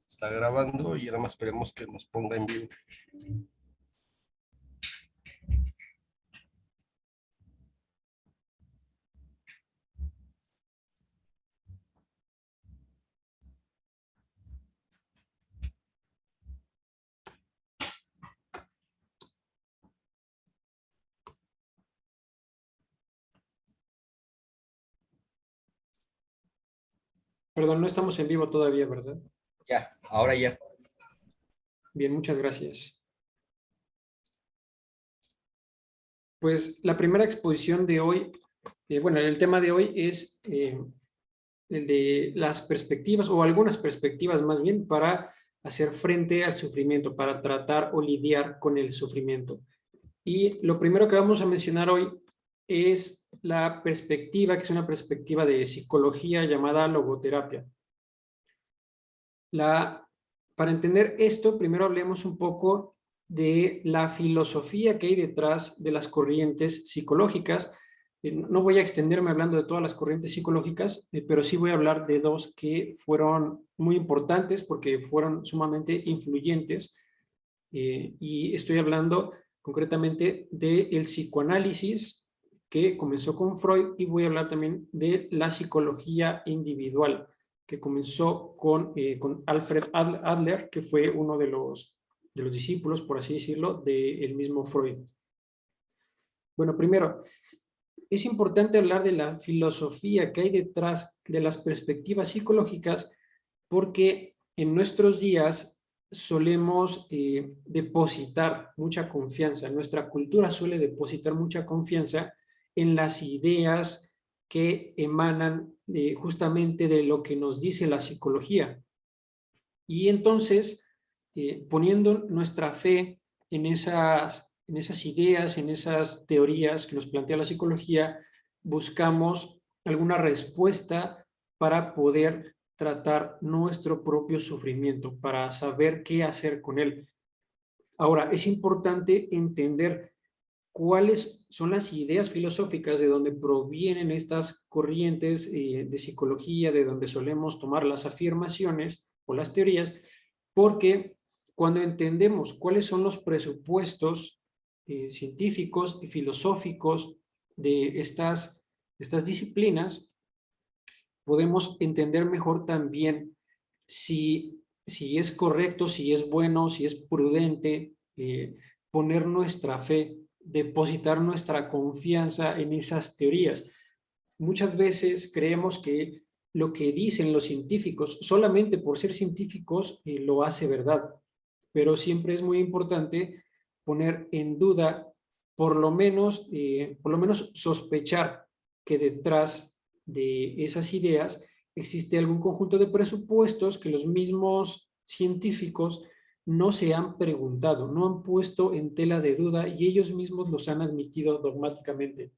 Está grabando y nada más esperemos que nos ponga en vivo. Perdón, no estamos en vivo todavía, ¿verdad? Ya, ahora ya. Bien, muchas gracias. Pues la primera exposición de hoy, bueno, el tema de hoy es el de las perspectivas, o algunas perspectivas más bien, para hacer frente al sufrimiento, para tratar o lidiar con el sufrimiento. Y lo primero que vamos a mencionar hoy es la perspectiva, que es una perspectiva de psicología llamada logoterapia. Para entender esto, primero hablemos un poco de la filosofía que hay detrás de las corrientes psicológicas. No voy a extenderme hablando de todas las corrientes psicológicas, pero sí voy a hablar de dos que fueron muy importantes porque fueron sumamente influyentes. Y estoy hablando concretamente del psicoanálisis, que comenzó con Freud, y voy a hablar también de la psicología individual, que comenzó con Alfred Adler, que fue uno de los discípulos, por así decirlo, del mismo Freud. Bueno, primero, es importante hablar de la filosofía que hay detrás de las perspectivas psicológicas, porque en nuestros días solemos depositar mucha confianza, nuestra cultura suele depositar mucha confianza en las ideas que emanan justamente de lo que nos dice la psicología. Y entonces, poniendo nuestra fe en esas ideas, en esas teorías que nos plantea la psicología, buscamos alguna respuesta para poder tratar nuestro propio sufrimiento, para saber qué hacer con él. Ahora, es importante entender cuáles son las ideas filosóficas de donde provienen estas corrientes de psicología, de donde solemos tomar las afirmaciones o las teorías, porque cuando entendemos cuáles son los presupuestos científicos y filosóficos de estas disciplinas, podemos entender mejor también si es correcto, si es bueno, si es prudente poner nuestra fe, depositar nuestra confianza en esas teorías. Muchas veces creemos que lo que dicen los científicos, solamente por ser científicos, lo hace verdad, pero siempre es muy importante poner en duda, por lo menos sospechar que detrás de esas ideas existe algún conjunto de presupuestos que los mismos científicos no se han preguntado, no han puesto en tela de duda y ellos mismos los han admitido dogmáticamente.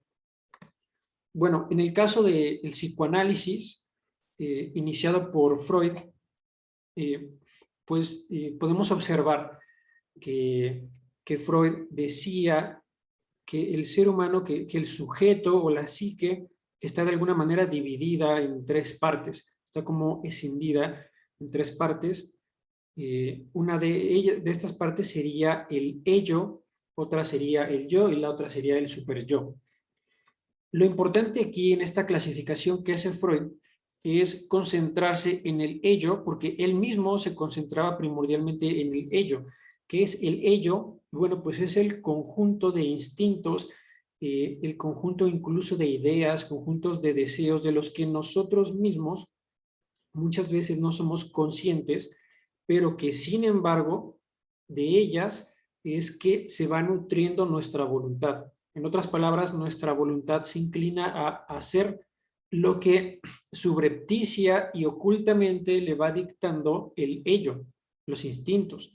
Bueno, en el caso del psicoanálisis, iniciado por Freud, podemos observar que Freud decía que el ser humano, que el sujeto o la psique está de alguna manera dividida en tres partes, está como escindida en tres partes. Una de estas partes sería el ello, otra sería el yo y la otra sería el superyo. Lo importante aquí en esta clasificación que hace Freud es concentrarse en el ello, porque él mismo se concentraba primordialmente en el ello. ¿Qué es el ello? Bueno, pues es el conjunto de instintos, el conjunto incluso de ideas, conjuntos de deseos de los que nosotros mismos muchas veces no somos conscientes, pero que sin embargo de ellas es que se va nutriendo nuestra voluntad. En otras palabras, nuestra voluntad se inclina a hacer lo que subrepticia y ocultamente le va dictando el ello, los instintos.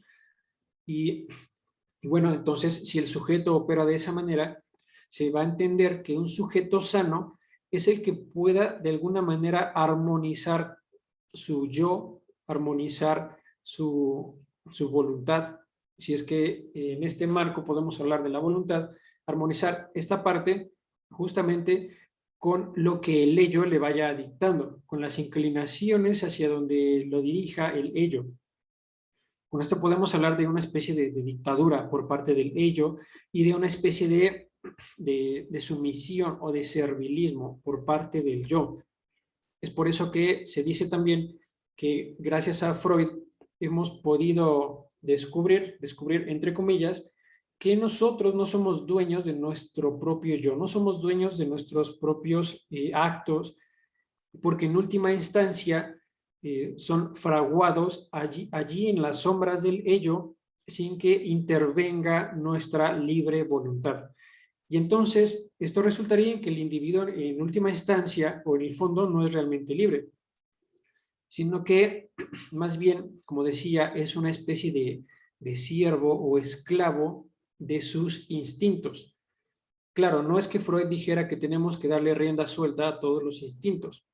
Y bueno, entonces si el sujeto opera de esa manera, se va a entender que un sujeto sano es el que pueda de alguna manera armonizar su yo, armonizar su voluntad. Si es que en este marco podemos hablar de la voluntad, armonizar esta parte justamente con lo que el ello le vaya dictando, con las inclinaciones hacia donde lo dirija el ello. Con esto podemos hablar de una especie de dictadura por parte del ello y de una especie de sumisión o de servilismo por parte del yo. Es por eso que se dice también que gracias a Freud hemos podido descubrir entre comillas, que nosotros no somos dueños de nuestro propio yo, no somos dueños de nuestros propios actos, porque en última instancia son fraguados allí en las sombras del ello sin que intervenga nuestra libre voluntad. Y entonces esto resultaría en que el individuo en última instancia o en el fondo no es realmente libre, sino que más bien, como decía, es una especie de siervo o esclavo de sus instintos. Claro, no es que Freud dijera que tenemos que darle rienda suelta a todos los instintos,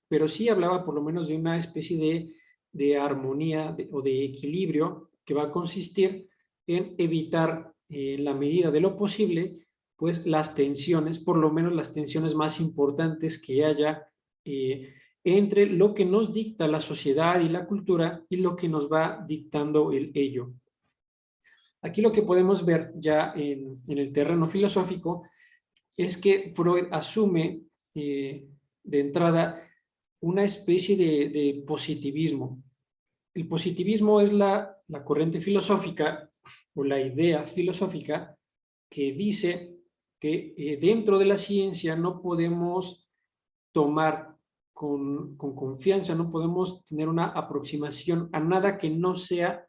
pero sí hablaba por lo menos de una especie de armonía o de equilibrio que va a consistir en evitar, en la medida de lo posible, pues las tensiones, por lo menos las tensiones más importantes que haya entre lo que nos dicta la sociedad y la cultura y lo que nos va dictando el ello. Aquí lo que podemos ver ya en el terreno filosófico es que Freud asume de entrada una especie de positivismo. El positivismo es la corriente filosófica o la idea filosófica que dice que dentro de la ciencia no podemos tomar con confianza, no podemos tener una aproximación a nada que no sean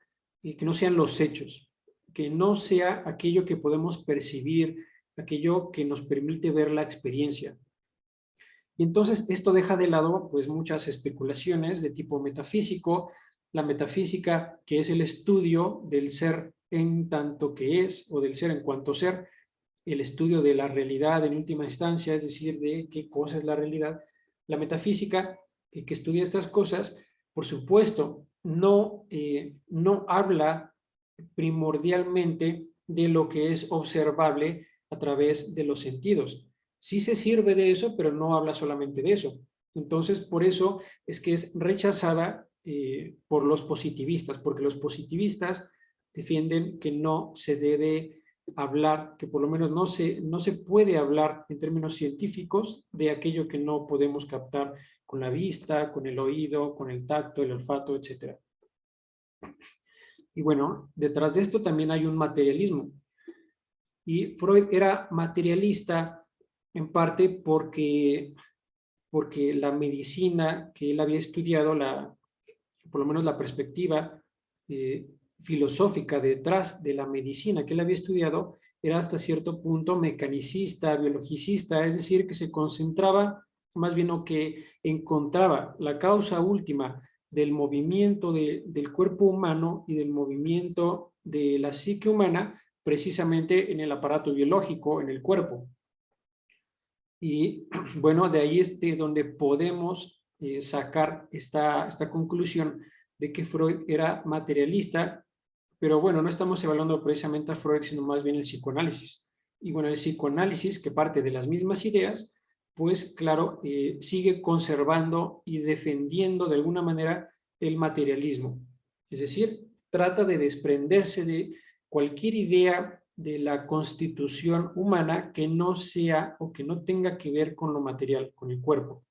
los hechos, que no sea aquello que podemos percibir, aquello que nos permite ver la experiencia. Y entonces esto deja de lado pues muchas especulaciones de tipo metafísico, la metafísica que es el estudio del ser en tanto que es o del ser en cuanto ser, el estudio de la realidad en última instancia, es decir, de qué cosa es la realidad. La metafísica que estudia estas cosas, por supuesto, no habla primordialmente de lo que es observable a través de los sentidos. Sí se sirve de eso, pero no habla solamente de eso. Entonces, por eso es que es rechazada por los positivistas, porque los positivistas defienden que no se debe hablar, que por lo menos no se puede hablar en términos científicos de aquello que no podemos captar con la vista, con el oído, con el tacto, el olfato, etc. Y bueno, detrás de esto también hay un materialismo. Y Freud era materialista en parte porque la medicina que él había estudiado, por lo menos la perspectiva filosófica detrás de la medicina que él había estudiado, era hasta cierto punto mecanicista, biologicista, es decir, que se concentraba más bien o que encontraba la causa última del movimiento del cuerpo humano y del movimiento de la psique humana precisamente en el aparato biológico, en el cuerpo. Y bueno, de ahí es de donde podemos sacar esta conclusión de que Freud era materialista, pero bueno, no estamos evaluando precisamente a Freud, sino más bien el psicoanálisis. Y bueno, el psicoanálisis, que parte de las mismas ideas, pues claro, sigue conservando y defendiendo de alguna manera el materialismo. Es decir, trata de desprenderse de cualquier idea de la constitución humana que no sea o que no tenga que ver con lo material, con el cuerpo.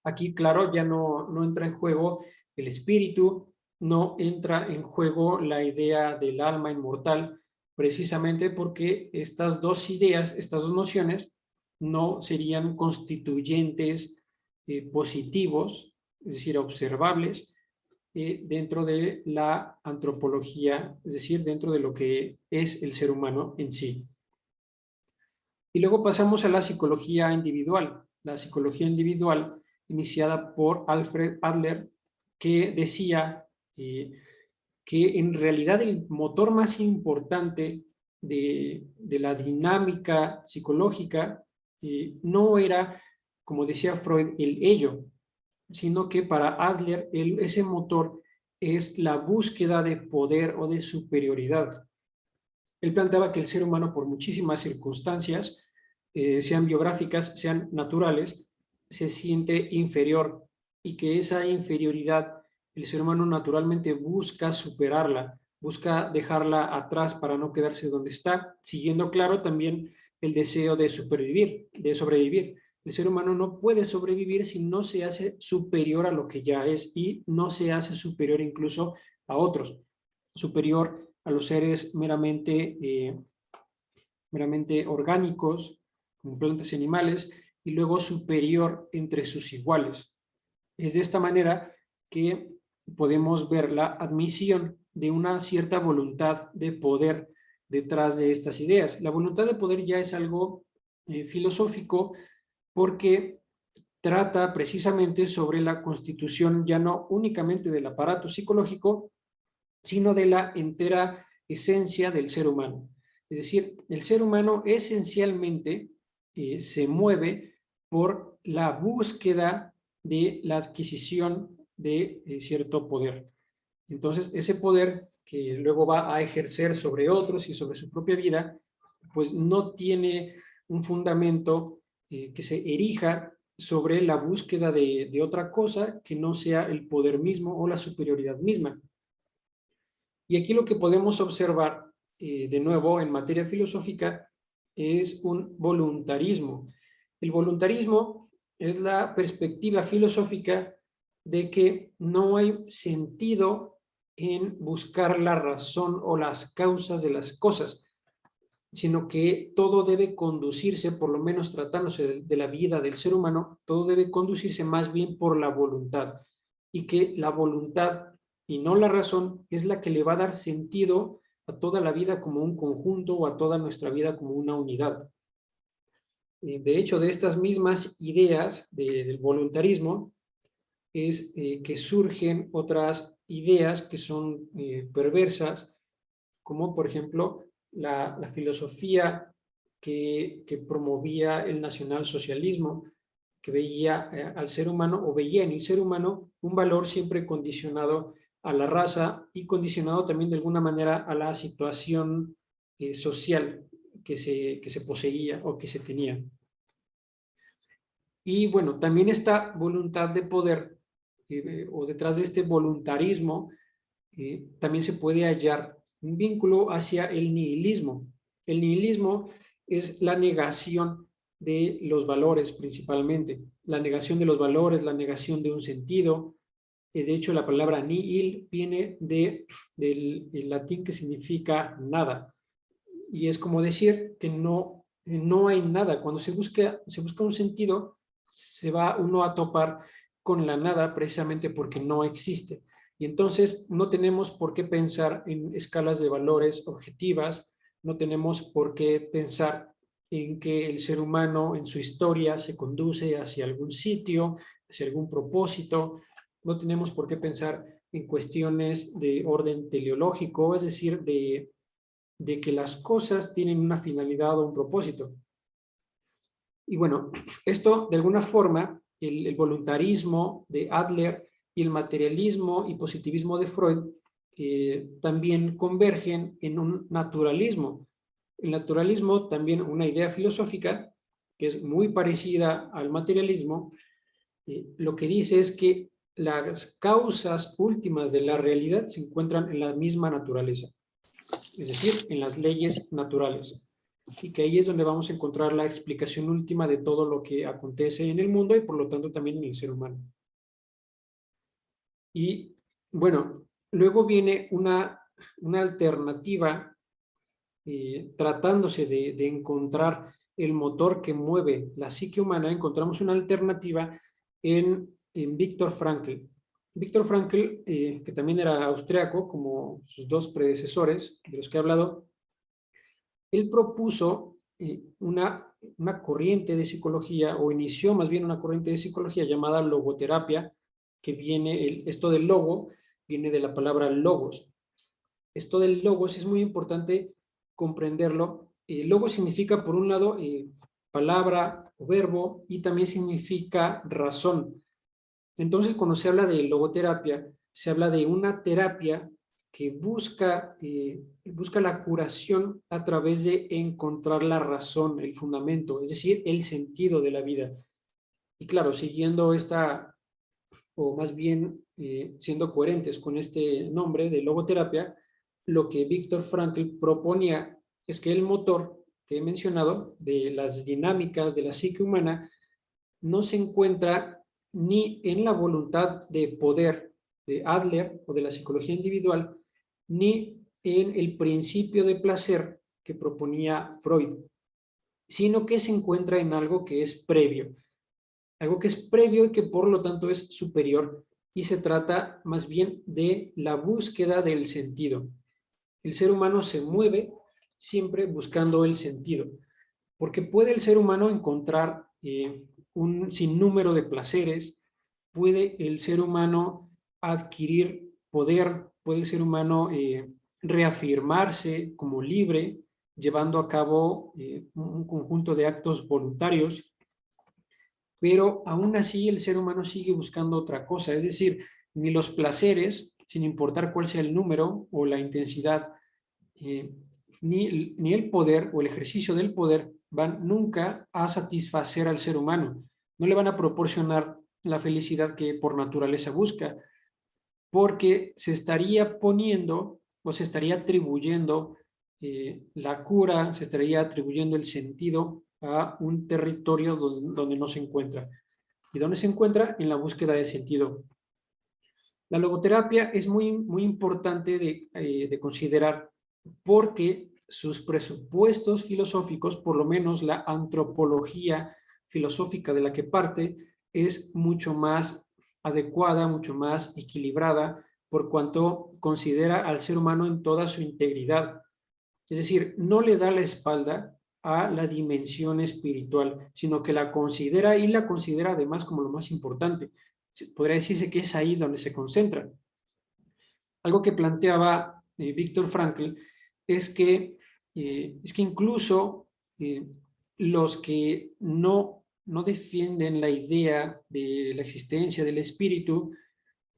Aquí, claro, ya no entra en juego el espíritu, no entra en juego la idea del alma inmortal, precisamente porque estas dos ideas, estas dos nociones, no serían constituyentes positivos, es decir, observables, dentro de la antropología, es decir, dentro de lo que es el ser humano en sí. Y luego pasamos a la psicología individual. La psicología individual iniciada por Alfred Adler, que decía que en realidad el motor más importante de la dinámica psicológica no era, como decía Freud, el ello, sino que para Adler ese motor es la búsqueda de poder o de superioridad. Él planteaba que el ser humano, por muchísimas circunstancias, sean biográficas, sean naturales, se siente inferior y que esa inferioridad el ser humano naturalmente busca superarla, busca dejarla atrás para no quedarse donde está, siguiendo claro también el deseo de supervivir, de sobrevivir. El ser humano no puede sobrevivir si no se hace superior a lo que ya es y no se hace superior incluso a otros, superior a los seres meramente orgánicos, como plantas y animales, y luego superior entre sus iguales. Es de esta manera que podemos ver la admisión de una cierta voluntad de poder detrás de estas ideas. La voluntad de poder ya es algo filosófico porque trata precisamente sobre la constitución ya no únicamente del aparato psicológico, sino de la entera esencia del ser humano. Es decir, el ser humano esencialmente se mueve por la búsqueda de la adquisición de cierto poder. Entonces, ese poder que luego va a ejercer sobre otros y sobre su propia vida, pues no tiene un fundamento que se erija sobre la búsqueda de otra cosa que no sea el poder mismo o la superioridad misma. Y aquí lo que podemos observar, de nuevo, en materia filosófica, es un voluntarismo. El voluntarismo es la perspectiva filosófica de que no hay sentido en buscar la razón o las causas de las cosas, sino que todo debe conducirse, por lo menos tratándose de la vida del ser humano, todo debe conducirse más bien por la voluntad, y que la voluntad y no la razón es la que le va a dar sentido a toda la vida como un conjunto o a toda nuestra vida como una unidad. De hecho, de estas mismas ideas del voluntarismo es que surgen otras ideas que son perversas, como por ejemplo la filosofía que promovía el nacionalsocialismo, que veía al ser humano, o veía en el ser humano un valor siempre condicionado a la raza y condicionado también de alguna manera a la situación social que se poseía o que se tenía. Y bueno, también esta voluntad de poder, o detrás de este voluntarismo, también se puede hallar un vínculo hacia el nihilismo. El nihilismo es la negación de los valores principalmente, la negación de los valores, la negación de un sentido. De hecho, la palabra nihil viene del latín que significa nada, y es como decir que no hay nada. Cuando se busca un sentido, se va uno a topar con la nada precisamente porque no existe. Y entonces no tenemos por qué pensar en escalas de valores objetivas, no tenemos por qué pensar en que el ser humano en su historia se conduce hacia algún sitio, hacia algún propósito, no tenemos por qué pensar en cuestiones de orden teleológico, es decir, de que las cosas tienen una finalidad o un propósito. Y bueno, esto de alguna forma, el voluntarismo de Adler y el materialismo y positivismo de Freud también convergen en un naturalismo. El naturalismo, también una idea filosófica que es muy parecida al materialismo, lo que dice es que las causas últimas de la realidad se encuentran en la misma naturaleza, es decir, en las leyes naturales, y que ahí es donde vamos a encontrar la explicación última de todo lo que acontece en el mundo y por lo tanto también en el ser humano. Y bueno, luego viene una alternativa tratándose de encontrar el motor que mueve la psique humana. Encontramos una alternativa en Viktor Frankl. Viktor Frankl, que también era austriaco, como sus dos predecesores de los que he hablado, él propuso una corriente de psicología, o inició más bien una corriente de psicología llamada logoterapia, que viene, esto del logo, viene de la palabra logos. Esto del logos es muy importante comprenderlo. Logos significa, por un lado, palabra o verbo, y también significa razón. Entonces, cuando se habla de logoterapia, se habla de una terapia que busca la curación a través de encontrar la razón, el fundamento, es decir, el sentido de la vida. Y claro, siguiendo esta o más bien siendo coherentes con este nombre de logoterapia, lo que Viktor Frankl proponía es que el motor que he mencionado de las dinámicas de la psique humana no se encuentra ni en la voluntad de poder de Adler o de la psicología individual, ni en el principio de placer que proponía Freud, sino que se encuentra en algo que es previo y que por lo tanto es superior, y se trata más bien de la búsqueda del sentido. El ser humano se mueve siempre buscando el sentido, porque puede el ser humano encontrar un sinnúmero de placeres, puede el ser humano adquirir poder, puede el ser humano reafirmarse como libre, llevando a cabo un conjunto de actos voluntarios, pero aún así el ser humano sigue buscando otra cosa, es decir, ni los placeres, sin importar cuál sea el número o la intensidad, ni el poder o el ejercicio del poder van nunca a satisfacer al ser humano. No le van a proporcionar la felicidad que por naturaleza busca, porque se estaría poniendo o se estaría atribuyendo la cura, se estaría atribuyendo el sentido a un territorio donde no se encuentra. ¿Y dónde se encuentra? En la búsqueda de sentido. La logoterapia es muy importante de considerar porque sus presupuestos filosóficos, por lo menos la antropología filosófica de la que parte, es mucho más adecuada, mucho más equilibrada, por cuanto considera al ser humano en toda su integridad. Es decir, no le da la espalda a la dimensión espiritual, sino que la considera y la considera además como lo más importante. Podría decirse que es ahí donde se concentra. Algo que planteaba Viktor Frankl es que incluso los que no defienden la idea de la existencia del espíritu,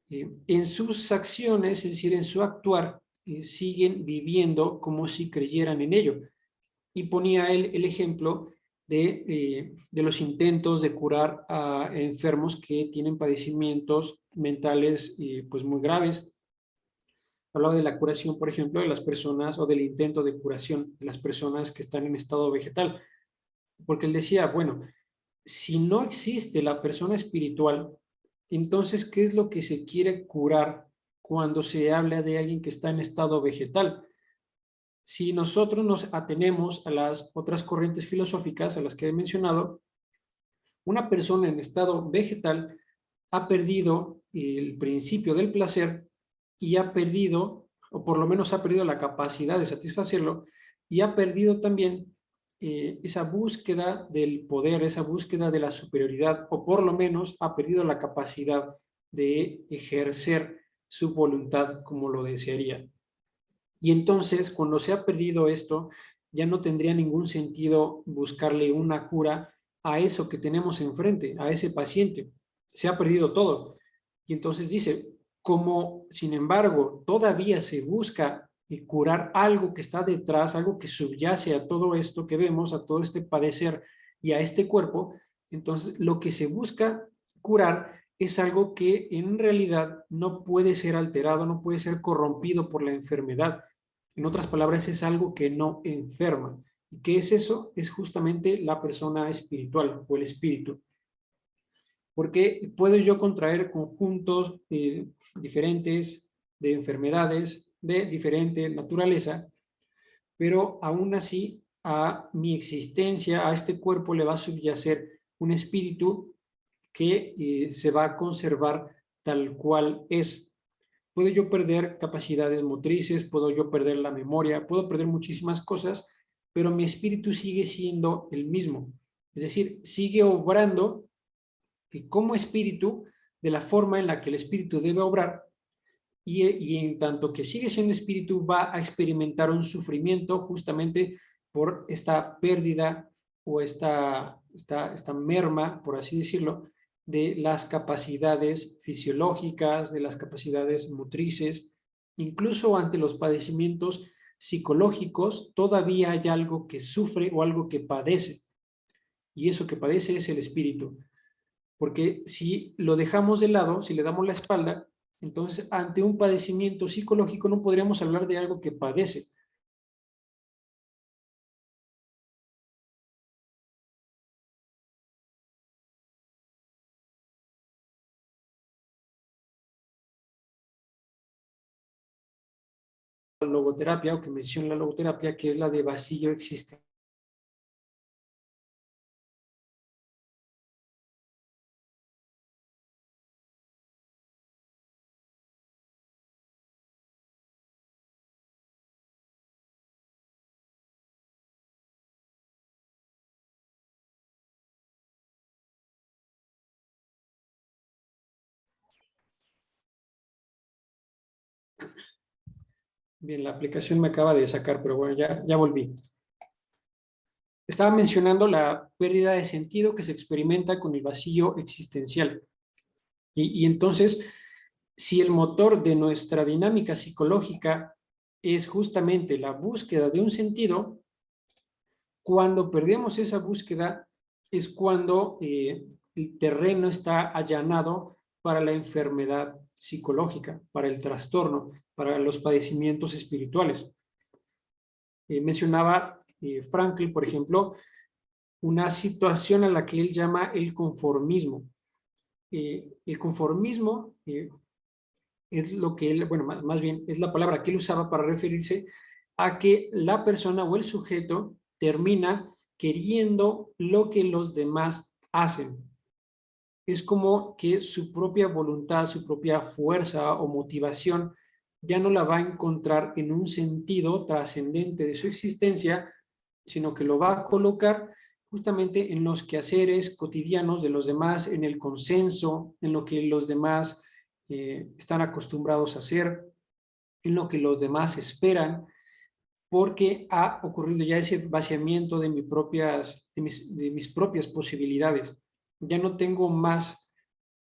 en sus acciones, es decir, en su actuar, siguen viviendo como si creyeran en ello. Y ponía él el ejemplo de los intentos de curar a enfermos que tienen padecimientos mentales pues muy graves. Hablaba de la curación, por ejemplo, de las personas o del intento de curación de las personas que están en estado vegetal. Porque él decía, bueno, si no existe la persona espiritual, entonces, ¿qué es lo que se quiere curar cuando se habla de alguien que está en estado vegetal? Si nosotros nos atenemos a las otras corrientes filosóficas a las que he mencionado, una persona en estado vegetal ha perdido el principio del placer y ha perdido, o por lo menos ha perdido la capacidad de satisfacerlo, y ha perdido también esa búsqueda del poder, esa búsqueda de la superioridad, o por lo menos ha perdido la capacidad de ejercer su voluntad como lo desearía. Y entonces, cuando se ha perdido esto, ya no tendría ningún sentido buscarle una cura a eso que tenemos enfrente, a ese paciente. Se ha perdido todo. Y entonces dice, como sin embargo todavía se busca curar algo que está detrás, algo que subyace a todo esto que vemos, a todo este padecer y a este cuerpo, entonces lo que se busca curar es algo que en realidad no puede ser alterado, no puede ser corrompido por la enfermedad. En otras palabras, es algo que no enferma. ¿Y qué es eso? Es justamente la persona espiritual o el espíritu. Porque puedo yo contraer conjuntos diferentes de enfermedades de diferente naturaleza, pero aún así a mi existencia, a este cuerpo le va a subyacer un espíritu que se va a conservar tal cual es. Puedo yo perder capacidades motrices, puedo yo perder la memoria, puedo perder muchísimas cosas, pero mi espíritu sigue siendo el mismo. Es decir, sigue obrando como espíritu de la forma en la que el espíritu debe obrar, y en tanto que sigue siendo espíritu va a experimentar un sufrimiento justamente por esta pérdida o esta merma, por así decirlo, de las capacidades fisiológicas, de las capacidades motrices. Incluso ante los padecimientos psicológicos todavía hay algo que sufre o algo que padece, y eso que padece es el espíritu. porque si lo dejamos de lado, si le damos la espalda, entonces ante un padecimiento psicológico no podríamos hablar de algo que padece. La logoterapia, o que menciona la logoterapia, que es la de vacío existente. Bien, la aplicación me acaba de sacar, pero bueno, ya volví. Estaba mencionando la pérdida de sentido que se experimenta con el vacío existencial. Y entonces, si el motor de nuestra dinámica psicológica es justamente la búsqueda de un sentido, cuando perdemos esa búsqueda es cuando el terreno está allanado para la enfermedad psicológica, para el trastorno, para los padecimientos espirituales. Mencionaba Frankl, por ejemplo, una situación a la que él llama el conformismo. El conformismo es lo que él, bueno, más bien es la palabra que él usaba para referirse a que la persona o el sujeto termina queriendo lo que los demás hacen. Es como que su propia voluntad, su propia fuerza o motivación ya no la va a encontrar en un sentido trascendente de su existencia, sino que lo va a colocar justamente en los quehaceres cotidianos de los demás, en el consenso, en lo que los demás están acostumbrados a hacer, en lo que los demás esperan, porque ha ocurrido ya ese vaciamiento de mis propias posibilidades. Ya no tengo más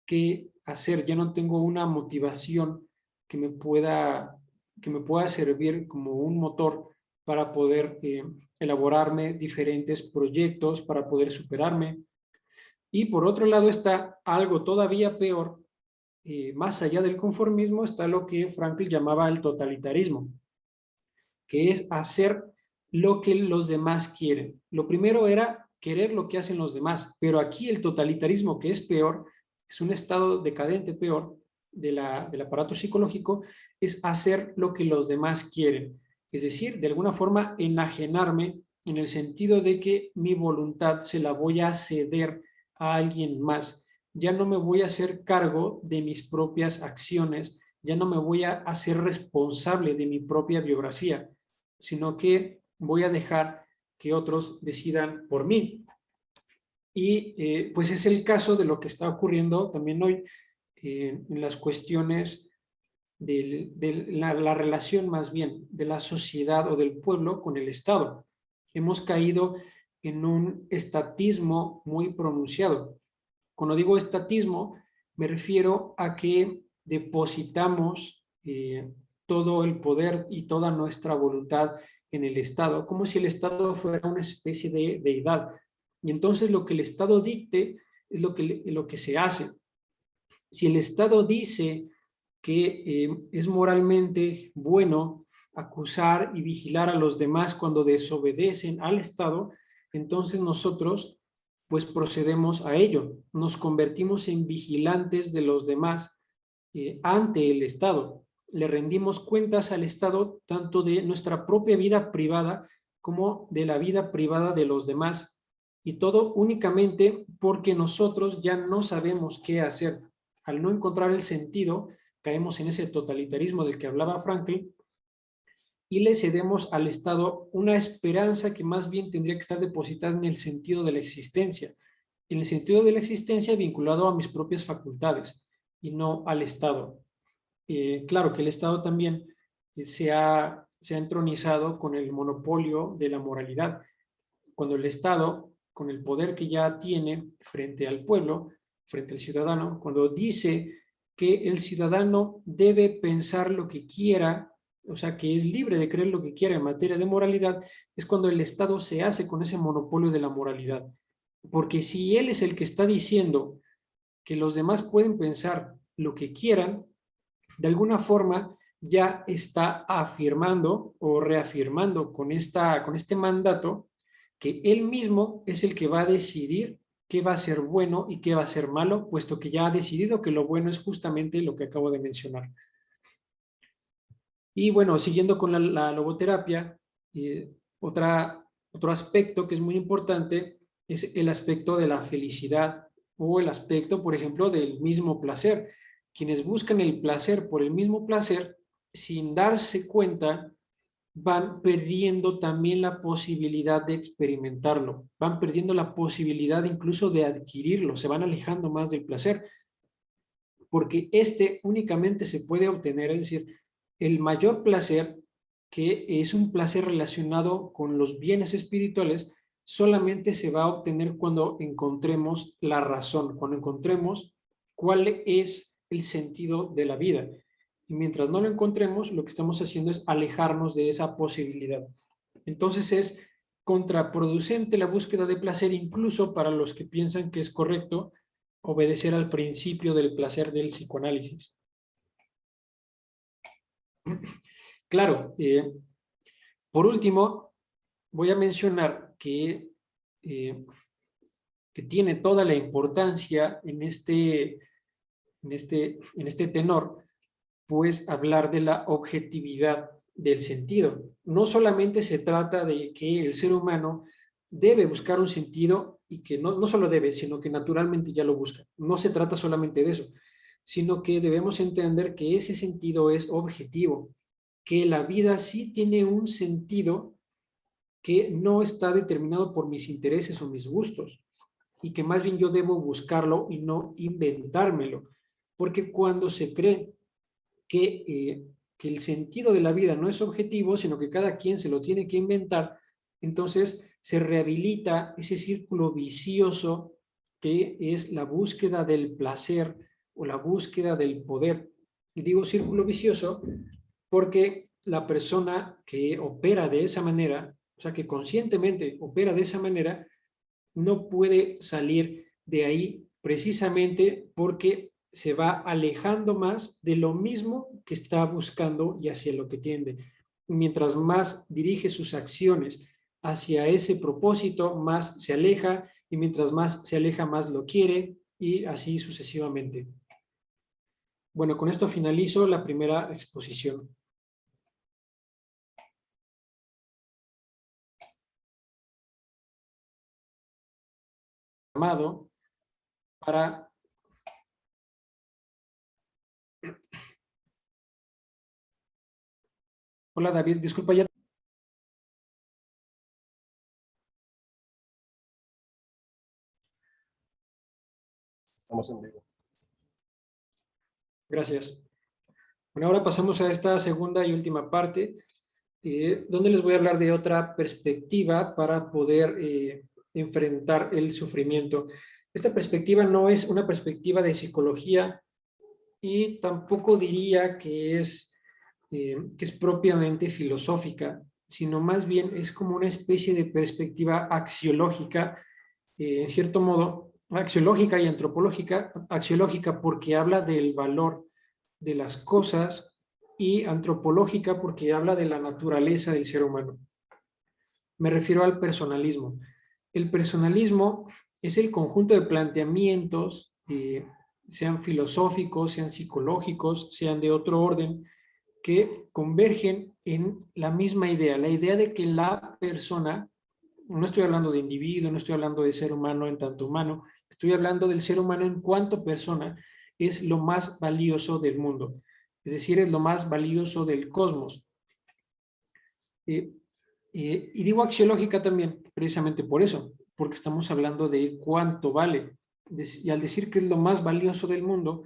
que hacer, ya no tengo una motivación que me pueda, que me pueda servir como un motor para poder elaborarme diferentes proyectos, para poder superarme. Y por otro lado está algo todavía peor, más allá del conformismo, está lo que Frankl llamaba el totalitarismo, que es hacer lo que los demás quieren. Lo primero era querer lo que hacen los demás, pero aquí el totalitarismo, que es peor, es un estado decadente peor del aparato psicológico, es hacer lo que los demás quieren. Es decir, de alguna forma enajenarme en el sentido de que mi voluntad se la voy a ceder a alguien más. Ya no me voy a hacer cargo de mis propias acciones, ya no me voy a hacer responsable de mi propia biografía, sino que voy a dejar que otros decidan por mí. Y pues es el caso de lo que está ocurriendo también hoy en las cuestiones de la relación más bien de la sociedad o del pueblo con el Estado. Hemos caído en un estatismo muy pronunciado. Cuando digo estatismo, me refiero a que depositamos todo el poder y toda nuestra voluntad en el Estado, como si el Estado fuera una especie de deidad. Y entonces lo que el Estado dicte es lo que se hace. Si el Estado dice que es moralmente bueno acusar y vigilar a los demás cuando desobedecen al Estado, entonces nosotros pues procedemos a ello. Nos convertimos en vigilantes de los demás ante el Estado. Le rendimos cuentas al Estado tanto de nuestra propia vida privada como de la vida privada de los demás. Y todo únicamente porque nosotros ya no sabemos qué hacer. Al no encontrar el sentido, caemos en ese totalitarismo del que hablaba Franklin y le cedemos al Estado una esperanza que más bien tendría que estar depositada en el sentido de la existencia, en el sentido de la existencia vinculado a mis propias facultades y no al Estado. Claro que el Estado también se ha entronizado con el monopolio de la moralidad. Cuando el Estado, con el poder que ya tiene frente al pueblo, frente al ciudadano, cuando dice que el ciudadano debe pensar lo que quiera, o sea, que es libre de creer lo que quiera en materia de moralidad, es cuando el Estado se hace con ese monopolio de la moralidad. Porque si él es el que está diciendo que los demás pueden pensar lo que quieran, de alguna forma ya está afirmando o reafirmando con este mandato que él mismo es el que va a decidir qué va a ser bueno y qué va a ser malo, puesto que ya ha decidido que lo bueno es justamente lo que acabo de mencionar. Y bueno, siguiendo con la logoterapia, otro aspecto que es muy importante es el aspecto de la felicidad o el aspecto, por ejemplo, del mismo placer. Quienes buscan el placer por el mismo placer, sin darse cuenta, van perdiendo también la posibilidad de experimentarlo, van perdiendo la posibilidad incluso de adquirirlo, se van alejando más del placer, porque este únicamente se puede obtener, es decir, el mayor placer, que es un placer relacionado con los bienes espirituales, solamente se va a obtener cuando encontremos la razón, cuando encontremos cuál es el sentido de la vida. Y mientras no lo encontremos, lo que estamos haciendo es alejarnos de esa posibilidad. Entonces es contraproducente la búsqueda de placer incluso para los que piensan que es correcto obedecer al principio del placer del psicoanálisis. Claro, por último, voy a mencionar que tiene toda la importancia en este tenor, pues hablar de la objetividad del sentido. No solamente se trata de que el ser humano debe buscar un sentido y que no solo debe, sino que naturalmente ya lo busca. No se trata solamente de eso, sino que debemos entender que ese sentido es objetivo, que la vida sí tiene un sentido que no está determinado por mis intereses o mis gustos, y que más bien yo debo buscarlo y no inventármelo, porque cuando se cree que el sentido de la vida no es objetivo, sino que cada quien se lo tiene que inventar, entonces se rehabilita ese círculo vicioso que es la búsqueda del placer o la búsqueda del poder. Y digo círculo vicioso porque la persona que opera de esa manera, o sea, que conscientemente opera de esa manera, no puede salir de ahí precisamente porque se va alejando más de lo mismo que está buscando y hacia lo que tiende. Mientras más dirige sus acciones hacia ese propósito, más se aleja, y mientras más se aleja, más lo quiere, y así sucesivamente. Bueno, con esto finalizo la primera exposición. Para Hola David, disculpa ya. Estamos en vivo. Gracias. Bueno, ahora pasamos a esta segunda y última parte, donde les voy a hablar de otra perspectiva para poder enfrentar el sufrimiento. Esta perspectiva no es una perspectiva de psicología y tampoco diría que es propiamente filosófica, sino más bien es como una especie de perspectiva axiológica, en cierto modo, axiológica y antropológica. Axiológica porque habla del valor de las cosas, y antropológica porque habla de la naturaleza del ser humano. Me refiero al personalismo. El personalismo es el conjunto de planteamientos, sean filosóficos, sean psicológicos, sean de otro orden, que convergen en la misma idea, la idea de que la persona, no estoy hablando de individuo, no estoy hablando de ser humano en tanto humano, estoy hablando del ser humano en cuanto persona, es lo más valioso del mundo, es decir, es lo más valioso del cosmos. Y digo axiológica también, precisamente por eso, porque estamos hablando de cuánto vale. Y al decir que es lo más valioso del mundo,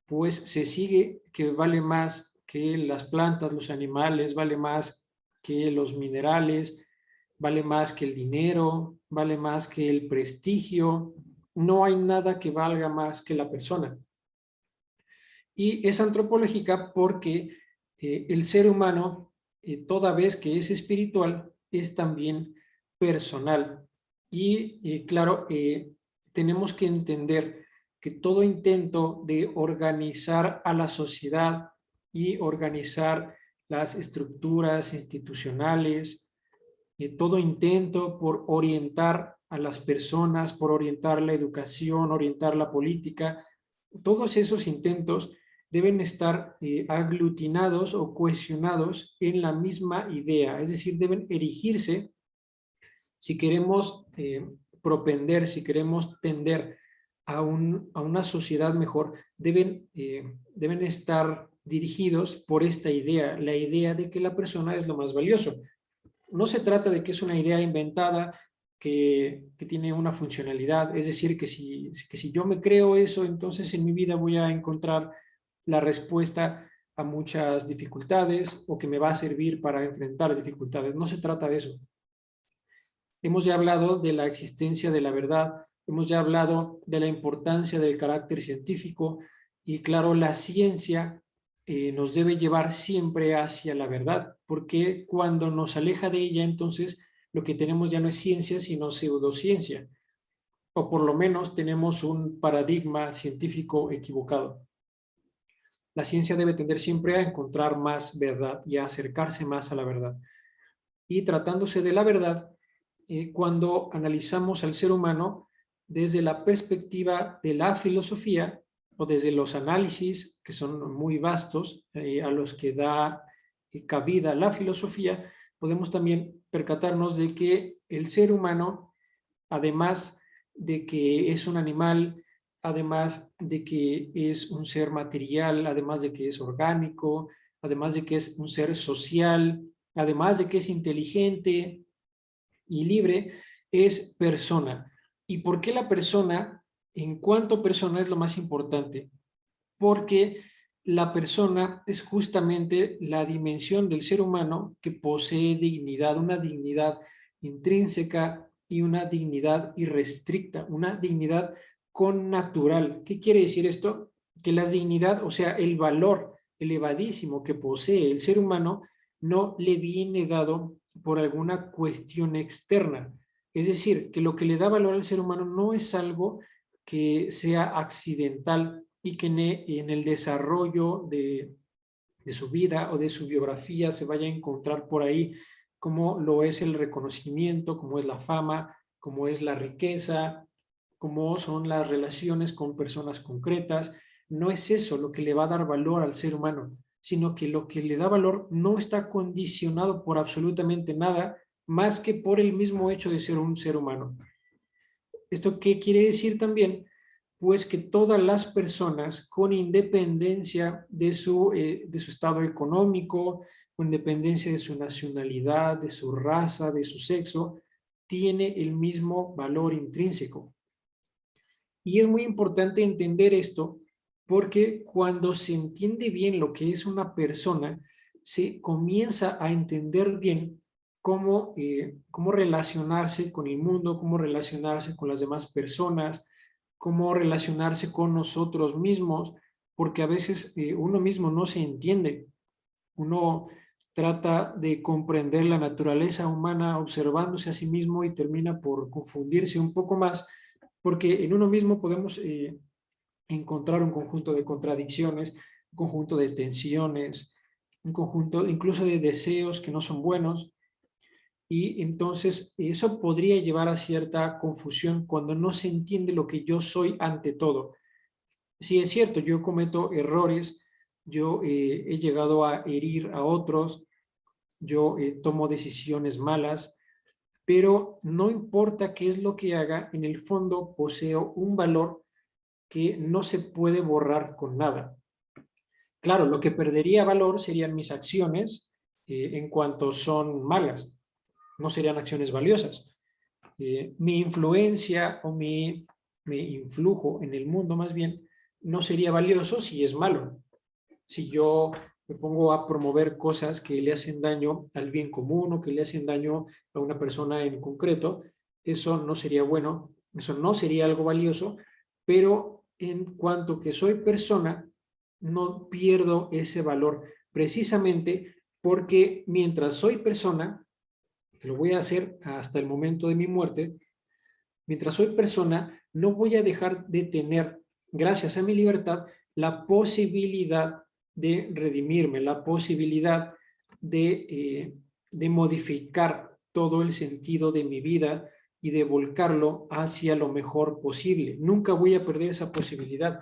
pues se sigue que vale más que las plantas, los animales, vale más que los minerales, vale más que el dinero, vale más que el prestigio. No hay nada que valga más que la persona. Y es antropológica porque el ser humano, toda vez que es espiritual, es también personal. Y claro, tenemos que entender que todo intento de organizar a la sociedad y organizar las estructuras institucionales, todo intento por orientar a las personas, por orientar la educación, orientar la política, todos esos intentos deben estar aglutinados o cohesionados en la misma idea, es decir, deben erigirse si queremos propender, si queremos tender a una sociedad mejor, deben estar dirigidos por esta idea, la idea de que la persona es lo más valioso. No se trata de que es una idea inventada que tiene una funcionalidad, es decir, que si yo me creo eso, entonces en mi vida voy a encontrar la respuesta a muchas dificultades o que me va a servir para enfrentar dificultades. No se trata de eso. Hemos ya hablado de la existencia de la verdad, hemos ya hablado de la importancia del carácter científico y claro, la ciencia nos debe llevar siempre hacia la verdad, porque cuando nos aleja de ella, entonces lo que tenemos ya no es ciencia, sino pseudociencia, o por lo menos tenemos un paradigma científico equivocado. La ciencia debe tender siempre a encontrar más verdad y a acercarse más a la verdad. Y tratándose de la verdad, cuando analizamos al ser humano desde la perspectiva de la filosofía o desde los análisis que son muy vastos a los que da cabida la filosofía, podemos también percatarnos de que el ser humano, además de que es un animal, además de que es un ser material, además de que es orgánico, además de que es un ser social, además de que es inteligente y libre, es persona. ¿Y por qué la persona, en cuanto persona, es lo más importante? Porque la persona es justamente la dimensión del ser humano que posee dignidad, una dignidad intrínseca y una dignidad irrestricta, una dignidad connatural. ¿Qué quiere decir esto? Que la dignidad, o sea, el valor elevadísimo que posee el ser humano, no le viene dado por alguna cuestión externa. Es decir, que lo que le da valor al ser humano no es algo que sea accidental y que en el desarrollo de su vida o de su biografía se vaya a encontrar por ahí, como lo es el reconocimiento, como es la fama, como es la riqueza, como son las relaciones con personas concretas. No es eso lo que le va a dar valor al ser humano, sino que lo que le da valor no está condicionado por absolutamente nada más que por el mismo hecho de ser un ser humano. ¿Esto qué quiere decir también? Pues que todas las personas, con independencia de su estado económico, con independencia de su nacionalidad, de su raza, de su sexo, tiene el mismo valor intrínseco. Y es muy importante entender esto porque cuando se entiende bien lo que es una persona, se comienza a entender bien cómo relacionarse con el mundo, cómo relacionarse con las demás personas, cómo relacionarse con nosotros mismos, porque a veces uno mismo no se entiende. Uno trata de comprender la naturaleza humana observándose a sí mismo y termina por confundirse un poco más, porque en uno mismo podemos encontrar un conjunto de contradicciones, un conjunto de tensiones, un conjunto incluso de deseos que no son buenos, y entonces eso podría llevar a cierta confusión cuando no se entiende lo que yo soy ante todo. Sí, es cierto, yo cometo errores, yo he llegado a herir a otros, yo tomo decisiones malas, pero no importa qué es lo que haga, en el fondo poseo un valor que no se puede borrar con nada. Claro, lo que perdería valor serían mis acciones en cuanto son malas, no serían acciones valiosas. Mi influencia o mi influjo en el mundo más bien no sería valioso si es malo. Si yo me pongo a promover cosas que le hacen daño al bien común o que le hacen daño a una persona en concreto, eso no sería bueno, eso no sería algo valioso, pero en cuanto que soy persona, no pierdo ese valor, precisamente porque mientras soy persona, que lo voy a hacer hasta el momento de mi muerte, mientras soy persona, no voy a dejar de tener gracias a mi libertad, la posibilidad de redimirme, la posibilidad de modificar todo el sentido de mi vida y de volcarlo hacia lo mejor posible. Nunca voy a perder esa posibilidad.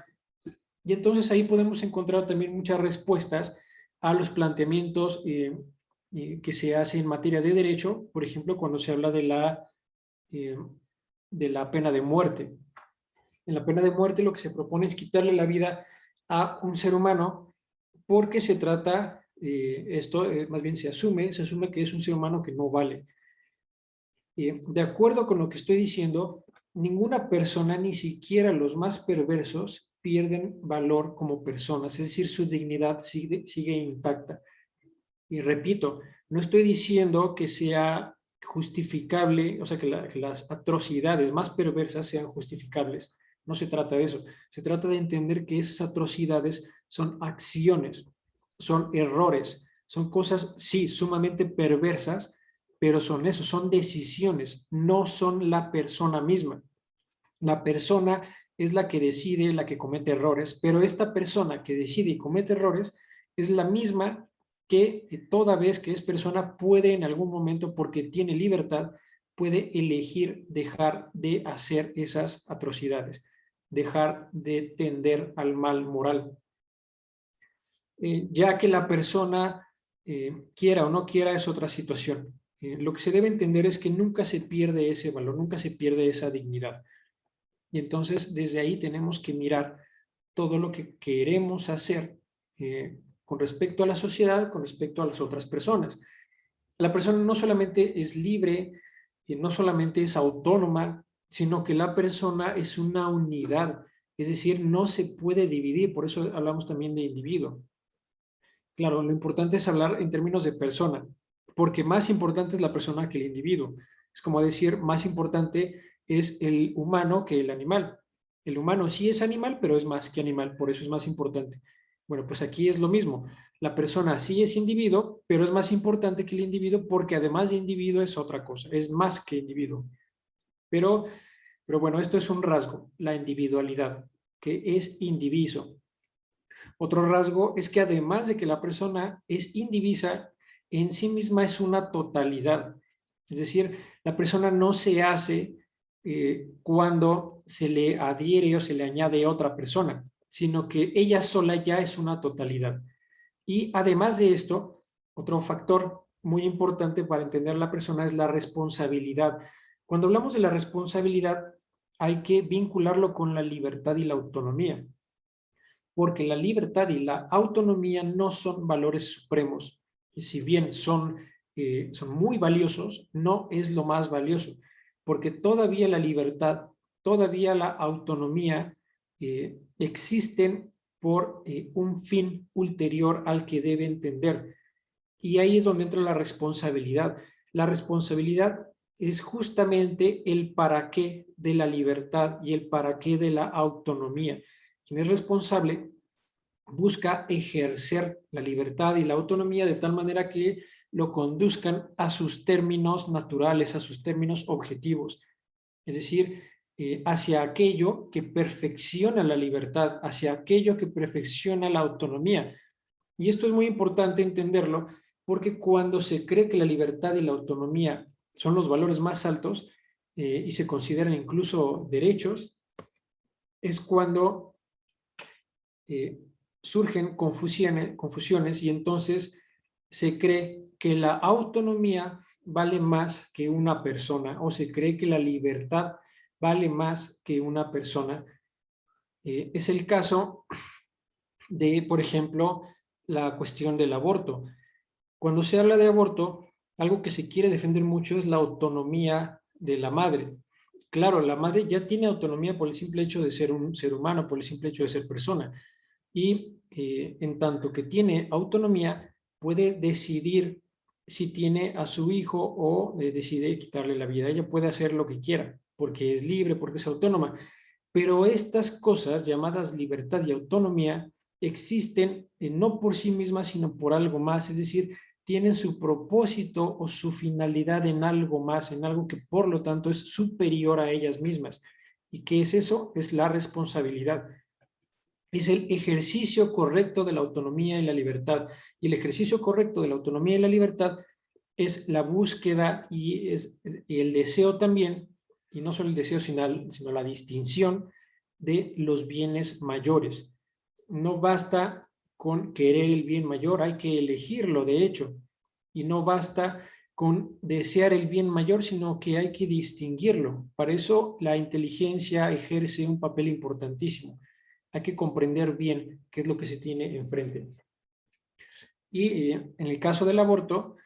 Y entonces ahí podemos encontrar también muchas respuestas a los planteamientos que se hacen en materia de derecho, por ejemplo, cuando se habla de la pena de muerte. En la pena de muerte lo que se propone es quitarle la vida a un ser humano porque se trata, más bien se asume que es un ser humano que no vale. De acuerdo con lo que estoy diciendo, ninguna persona, ni siquiera los más perversos, pierden valor como personas, es decir, su dignidad sigue intacta. Y repito, no estoy diciendo que sea justificable, o sea, que las atrocidades más perversas sean justificables. No se trata de eso. Se trata de entender que esas atrocidades son acciones, son errores, son cosas, sí, sumamente perversas, pero son eso, son decisiones, no son la persona misma. La persona es la que decide, la que comete errores, pero esta persona que decide y comete errores es la misma que toda vez que es persona puede en algún momento, porque tiene libertad, puede elegir dejar de hacer esas atrocidades, dejar de tender al mal moral. Ya que la persona quiera o no quiera es otra situación. Lo que se debe entender es que nunca se pierde ese valor, nunca se pierde esa dignidad. Y entonces desde ahí tenemos que mirar todo lo que queremos hacer con respecto a la sociedad, con respecto a las otras personas. La persona no solamente es libre, no solamente es autónoma, sino que la persona es una unidad, es decir, no se puede dividir, por eso hablamos también de individuo. Claro, lo importante es hablar en términos de persona, porque más importante es la persona que el individuo. Es como decir, más importante es el humano que el animal. El humano sí es animal, pero es más que animal, por eso es más importante. Bueno, pues aquí es lo mismo. La persona sí es individuo, pero es más importante que el individuo porque además de individuo es otra cosa, es más que individuo. Pero, pero bueno, esto es un rasgo, la individualidad, que es indiviso. Otro rasgo es que además de que la persona es indivisa, en sí misma es una totalidad. Es decir, la persona no se hace cuando se le adhiere o se le añade otra persona, sino que ella sola ya es una totalidad. Y además de esto, otro factor muy importante para entender a la persona es la responsabilidad. Cuando hablamos de la responsabilidad, hay que vincularlo con la libertad y la autonomía, porque la libertad y la autonomía no son valores supremos, y si bien son muy valiosos, no es lo más valioso, porque todavía la libertad, todavía la autonomía existen por un fin ulterior al que debe entender. Y ahí es donde entra la responsabilidad. La responsabilidad es justamente el para qué de la libertad y el para qué de la autonomía. Quien es responsable busca ejercer la libertad y la autonomía de tal manera que lo conduzcan a sus términos naturales, a sus términos objetivos. Es decir, hacia aquello que perfecciona la libertad, hacia aquello que perfecciona la autonomía. Y esto es muy importante entenderlo porque cuando se cree que la libertad y la autonomía son los valores más altos y se consideran incluso derechos, es cuando surgen confusiones y entonces se cree que la autonomía vale más que una persona o se cree que la libertad vale más que una persona. Es el caso de, por ejemplo, la cuestión del aborto. Cuando se habla de aborto, algo que se quiere defender mucho es la autonomía de la madre. Claro, la madre ya tiene autonomía por el simple hecho de ser un ser humano, por el simple hecho de ser persona. Y en tanto que tiene autonomía, puede decidir si tiene a su hijo o decide quitarle la vida. Ella puede hacer lo que quiera, porque es libre, porque es autónoma. Pero estas cosas llamadas libertad y autonomía existen no por sí mismas, sino por algo más. Es decir, tienen su propósito o su finalidad en algo más, en algo que por lo tanto es superior a ellas mismas. ¿Y qué es eso? Es la responsabilidad. es el ejercicio correcto de la autonomía y la libertad. Y el ejercicio correcto de la autonomía y la libertad es la búsqueda y el deseo también, y no solo el deseo, sino la distinción de los bienes mayores. No basta con querer el bien mayor, hay que elegirlo, de hecho, y no basta con desear el bien mayor, sino que hay que distinguirlo. Para eso la inteligencia ejerce un papel importantísimo. Hay que comprender bien qué es lo que se tiene enfrente. Y en el caso del aborto,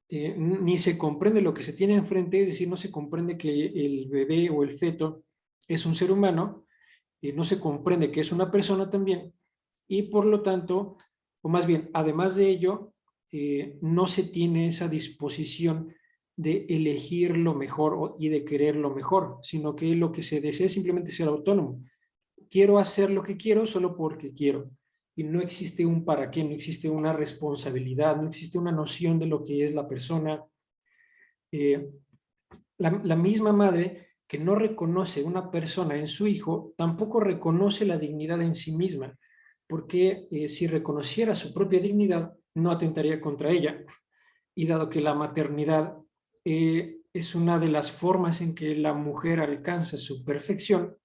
ni se comprende lo que se tiene enfrente, es decir, no se comprende que el bebé o el feto es un ser humano, no se comprende que es una persona también, y por lo tanto, o más bien, además de ello, no se tiene esa disposición de elegir lo mejor y de querer lo mejor, sino que lo que se desea es simplemente ser autónomo. Quiero hacer lo que quiero solo porque quiero. Y no existe un para qué, no existe una responsabilidad, no existe una noción de lo que es la persona. Eh, la misma madre que no reconoce una persona en su hijo, tampoco reconoce la dignidad en sí misma, porque si reconociera su propia dignidad, no atentaría contra ella. Y dado que la maternidad es una de las formas en que la mujer alcanza su perfección,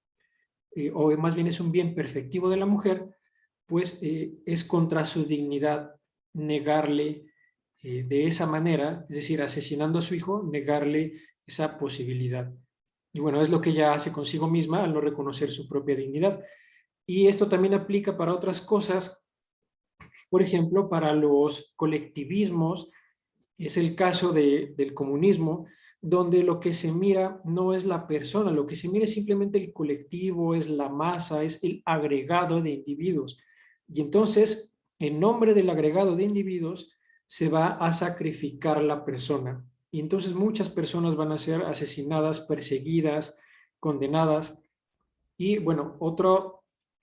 o más bien es un bien perfectivo de la mujer, pues es contra su dignidad negarle de esa manera, es decir, asesinando a su hijo, negarle esa posibilidad. Y bueno, es lo que ella hace consigo misma al no reconocer su propia dignidad. Y esto también aplica para otras cosas, por ejemplo, para los colectivismos, es el caso del comunismo, donde lo que se mira no es la persona, lo que se mira es simplemente el colectivo, es la masa, es el agregado de individuos. Y entonces, en nombre del agregado de individuos, se va a sacrificar la persona. Y entonces muchas personas van a ser asesinadas, perseguidas, condenadas. Y bueno,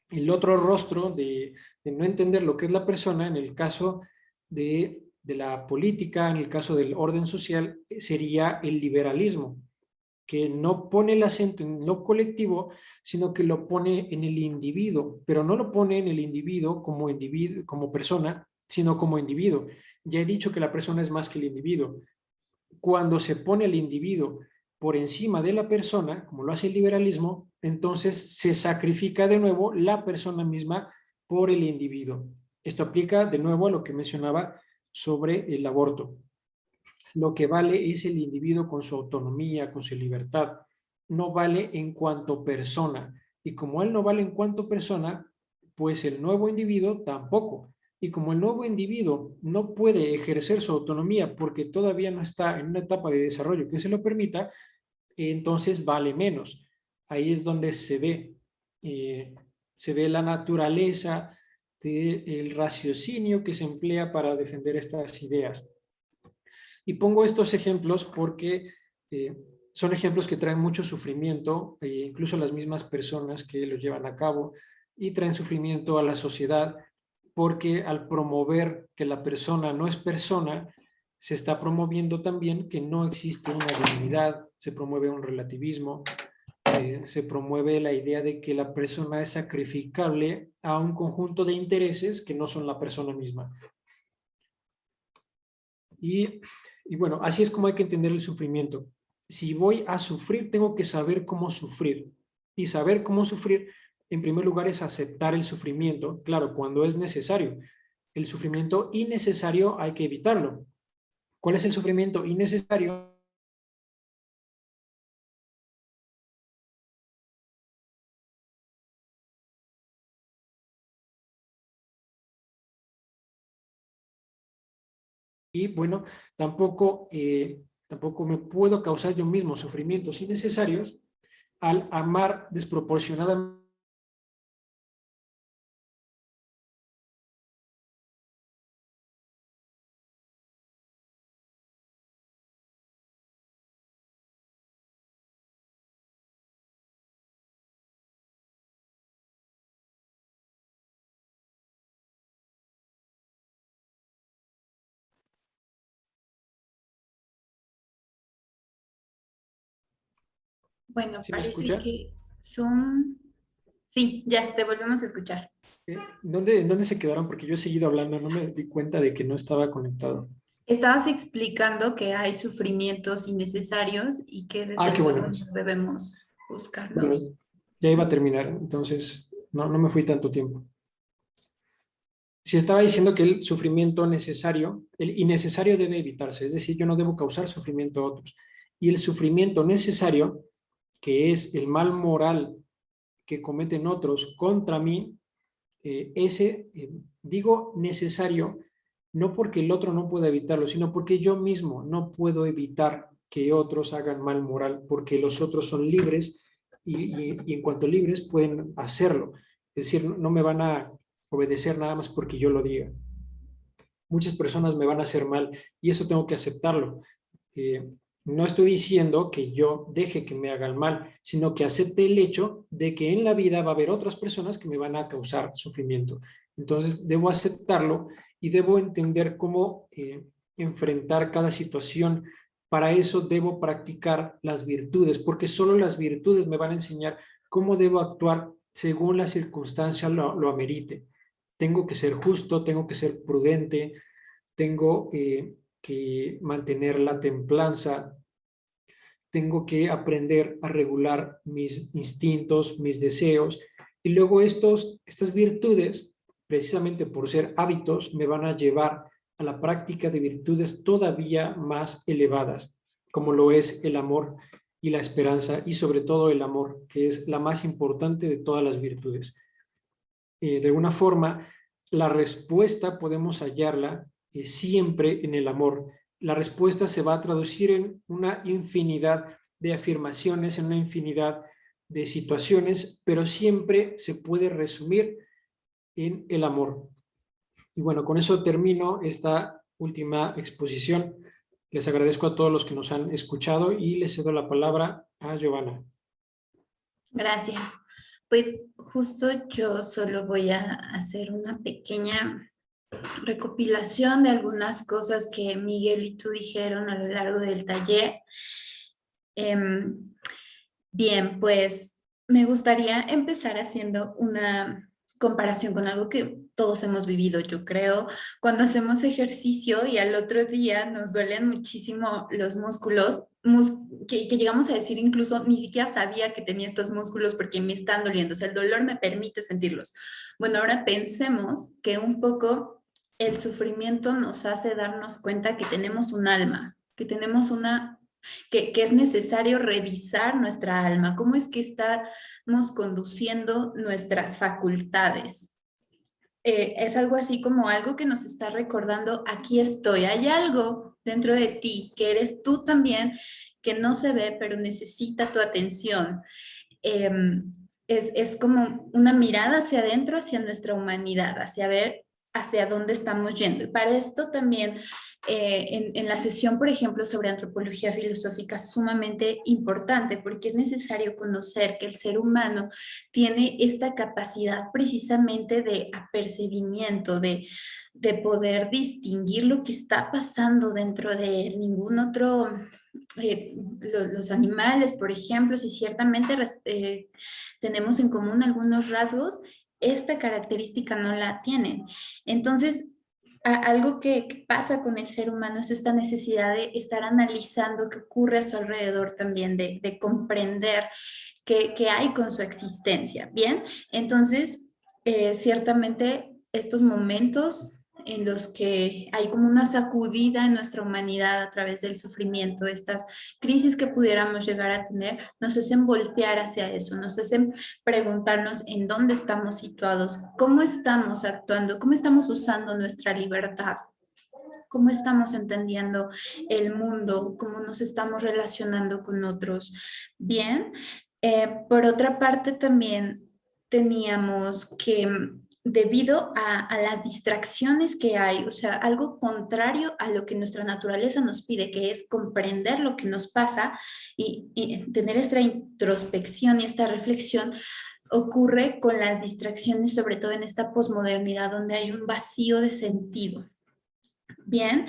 el otro rostro de no entender lo que es la persona, en el caso de la política, en el caso del orden social, sería el liberalismo, que no pone el acento en lo colectivo, sino que lo pone en el individuo, pero no lo pone en el individuo, como persona, sino como individuo. Ya he dicho que la persona es más que el individuo. Cuando se pone el individuo por encima de la persona, como lo hace el liberalismo, entonces se sacrifica de nuevo la persona misma por el individuo. Esto aplica de nuevo a lo que mencionaba sobre el aborto. Lo que vale es el individuo con su autonomía, con su libertad. No vale en cuanto persona. Y como él no vale en cuanto persona, pues el nuevo individuo tampoco. Y como el nuevo individuo no puede ejercer su autonomía porque todavía no está en una etapa de desarrollo que se lo permita, entonces vale menos. Ahí es donde se ve la naturaleza del raciocinio que se emplea para defender estas ideas. Y pongo estos ejemplos porque son ejemplos que traen mucho sufrimiento, incluso las mismas personas que los llevan a cabo, y traen sufrimiento a la sociedad, porque al promover que la persona no es persona, se está promoviendo también que no existe una dignidad, se promueve un relativismo, se promueve la idea de que la persona es sacrificable a un conjunto de intereses que no son la persona misma. Y, y bueno, así es como hay que entender el sufrimiento. Si voy a sufrir, tengo que saber cómo sufrir. Y saber cómo sufrir, en primer lugar, es aceptar el sufrimiento, claro, cuando es necesario. El sufrimiento innecesario hay que evitarlo. ¿Cuál es el sufrimiento innecesario? Y bueno, tampoco me puedo causar yo mismo sufrimientos innecesarios al amar desproporcionadamente. Bueno, ¿Sí me parece escucha? que Zoom... Sí, ya, te volvemos a escuchar. ¿En dónde se quedaron? Porque yo he seguido hablando, no me di cuenta de que no estaba conectado. Estabas explicando que hay sufrimientos innecesarios y que Ah, desde qué luego bueno. no debemos Bueno, buscarlos. ya iba a terminar, entonces no me fui tanto tiempo. Si estaba diciendo que el sufrimiento necesario, el innecesario debe evitarse, es decir, yo no debo causar sufrimiento a otros. Y el sufrimiento necesario, que es el mal moral que cometen otros contra mí, digo necesario, no porque el otro no pueda evitarlo, sino porque yo mismo no puedo evitar que otros hagan mal moral, porque los otros son libres y en cuanto libres pueden hacerlo. Es decir, no me van a obedecer nada más porque yo lo diga. Muchas personas me van a hacer mal y eso tengo que aceptarlo. Eh, no estoy diciendo que yo deje que me hagan mal, sino que acepte el hecho de que en la vida va a haber otras personas que me van a causar sufrimiento. Entonces, debo aceptarlo y debo entender cómo enfrentar cada situación. Para eso debo practicar las virtudes, porque solo las virtudes me van a enseñar cómo debo actuar según la circunstancia lo amerite. Tengo que ser justo, tengo que ser prudente, tengo que mantener la templanza, tengo que aprender a regular mis instintos, mis deseos, y luego estas virtudes, precisamente por ser hábitos, me van a llevar a la práctica de virtudes todavía más elevadas, como lo es el amor y la esperanza, y sobre todo el amor, que es la más importante de todas las virtudes. De alguna forma, la respuesta podemos hallarla siempre en el amor. La respuesta se va a traducir en una infinidad de afirmaciones, en una infinidad de situaciones, pero siempre se puede resumir en el amor. Y bueno, con eso termino esta última exposición. Les agradezco a todos los que nos han escuchado y les cedo la palabra a Giovanna. Gracias. Pues justo yo solo voy a hacer una pequeña recopilación de algunas cosas que Miguel y tú dijeron a lo largo del taller. Bien, pues me gustaría empezar haciendo una comparación con algo que todos hemos vivido, yo creo, cuando hacemos ejercicio y al otro día nos duelen muchísimo los músculos, que llegamos a decir incluso ni siquiera sabía que tenía estos músculos porque me están doliendo, o sea, el dolor me permite sentirlos. Bueno, ahora pensemos que un poco el sufrimiento nos hace darnos cuenta que tenemos un alma, que tenemos que es necesario revisar nuestra alma, cómo es que estamos conduciendo nuestras facultades. Es algo así como algo que nos está recordando, aquí estoy, hay algo dentro de ti, que eres tú también, que no se ve, pero necesita tu atención. Eh, es como una mirada hacia adentro, hacia nuestra humanidad, hacia ver hacia dónde estamos yendo. Y para esto también, en la sesión, por ejemplo, sobre antropología filosófica, es sumamente importante porque es necesario conocer que el ser humano tiene esta capacidad precisamente de apercibimiento, de poder distinguir lo que está pasando dentro de él. Ningún otro, los animales, por ejemplo, si ciertamente tenemos en común algunos rasgos, esta característica no la tienen. Entonces, algo que pasa con el ser humano es esta necesidad de estar analizando qué ocurre a su alrededor también, de comprender qué hay con su existencia. Bien, entonces, ciertamente estos momentos en los que hay como una sacudida en nuestra humanidad a través del sufrimiento, estas crisis que pudiéramos llegar a tener, nos hacen voltear hacia eso, nos hacen preguntarnos en dónde estamos situados, cómo estamos actuando, cómo estamos usando nuestra libertad, cómo estamos entendiendo el mundo, cómo nos estamos relacionando con otros. Bien, por otra parte también teníamos que debido a las distracciones que hay, o sea, algo contrario a lo que nuestra naturaleza nos pide, que es comprender lo que nos pasa y tener esta introspección y esta reflexión, ocurre con las distracciones, sobre todo en esta posmodernidad donde hay un vacío de sentido. Bien,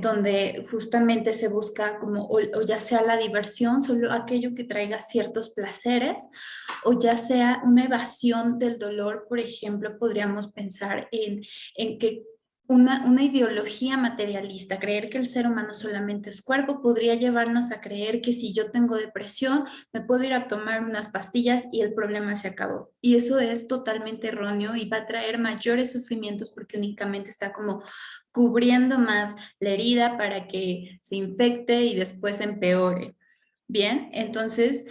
donde justamente se busca como, o ya sea la diversión, solo aquello que traiga ciertos placeres, o ya sea una evasión del dolor, por ejemplo, podríamos pensar en que una ideología materialista, creer que el ser humano solamente es cuerpo, podría llevarnos a creer que si yo tengo depresión, me puedo ir a tomar unas pastillas y el problema se acabó. Y eso es totalmente erróneo y va a traer mayores sufrimientos porque únicamente está como cubriendo más la herida para que se infecte y después empeore. Bien, entonces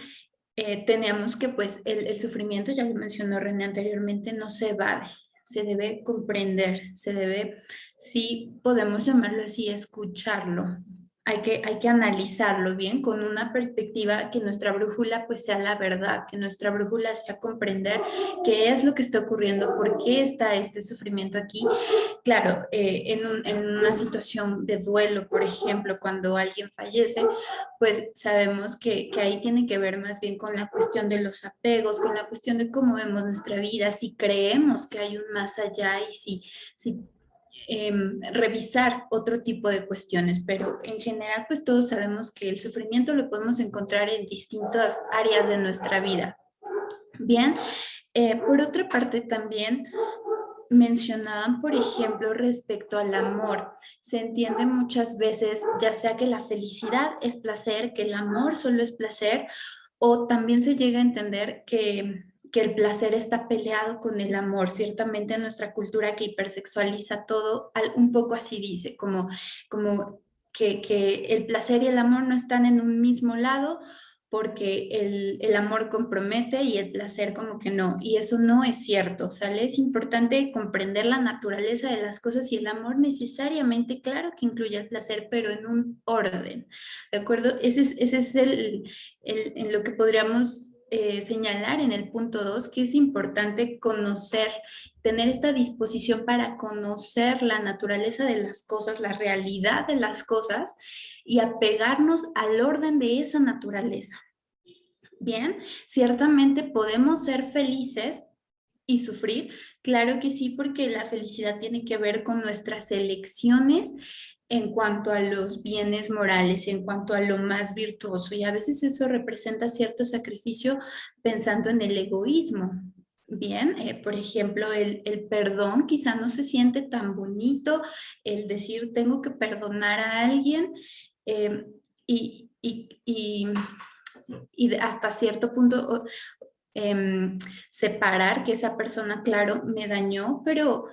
tenemos que pues el sufrimiento, ya lo mencionó René anteriormente, no se evade, se debe comprender, se debe, sí podemos llamarlo así, escucharlo. Hay que analizarlo bien con una perspectiva que nuestra brújula pues sea la verdad, que nuestra brújula sea comprender qué es lo que está ocurriendo, por qué está este sufrimiento aquí. Claro, en una situación de duelo, por ejemplo, cuando alguien fallece, pues sabemos que ahí tiene que ver más bien con la cuestión de los apegos, con la cuestión de cómo vemos nuestra vida, si creemos que hay un más allá y si revisar otro tipo de cuestiones, pero en general pues todos sabemos que el sufrimiento lo podemos encontrar en distintas áreas de nuestra vida. Bien, por otra parte también mencionaban, por ejemplo, respecto al amor. Se entiende muchas veces, ya sea que la felicidad es placer, que el amor solo es placer, o también se llega a entender que el placer está peleado con el amor. Ciertamente en nuestra cultura que hipersexualiza todo, un poco así dice, como que el placer y el amor no están en un mismo lado, porque el amor compromete y el placer como que no, y eso no es cierto, ¿sale? Es importante comprender la naturaleza de las cosas y el amor necesariamente, claro que incluye el placer, pero en un orden, ¿de acuerdo? Ese es en lo que podríamos señalar en el punto 2, que es importante conocer, tener esta disposición para conocer la naturaleza de las cosas, la realidad de las cosas y apegarnos al orden de esa naturaleza. Bien, ciertamente podemos ser felices y sufrir, claro que sí, porque la felicidad tiene que ver con nuestras elecciones en cuanto a los bienes morales, en cuanto a lo más virtuoso, y a veces eso representa cierto sacrificio pensando en el egoísmo. Bien, por ejemplo, el perdón quizá no se siente tan bonito, el decir tengo que perdonar a alguien eh, y, y, y, y hasta cierto punto separar que esa persona, claro, me dañó, pero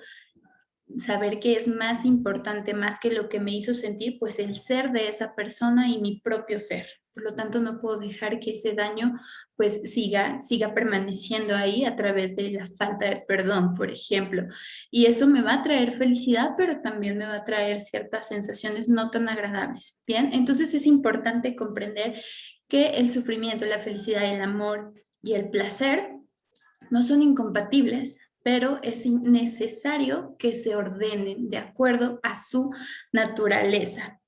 saber que es más importante, más que lo que me hizo sentir, pues el ser de esa persona y mi propio ser. Por lo tanto, no puedo dejar que ese daño pues siga permaneciendo ahí a través de la falta de perdón, por ejemplo. Y eso me va a traer felicidad, pero también me va a traer ciertas sensaciones no tan agradables. Bien, entonces es importante comprender que el sufrimiento, la felicidad, el amor y el placer no son incompatibles, pero es necesario que se ordenen de acuerdo a su naturaleza.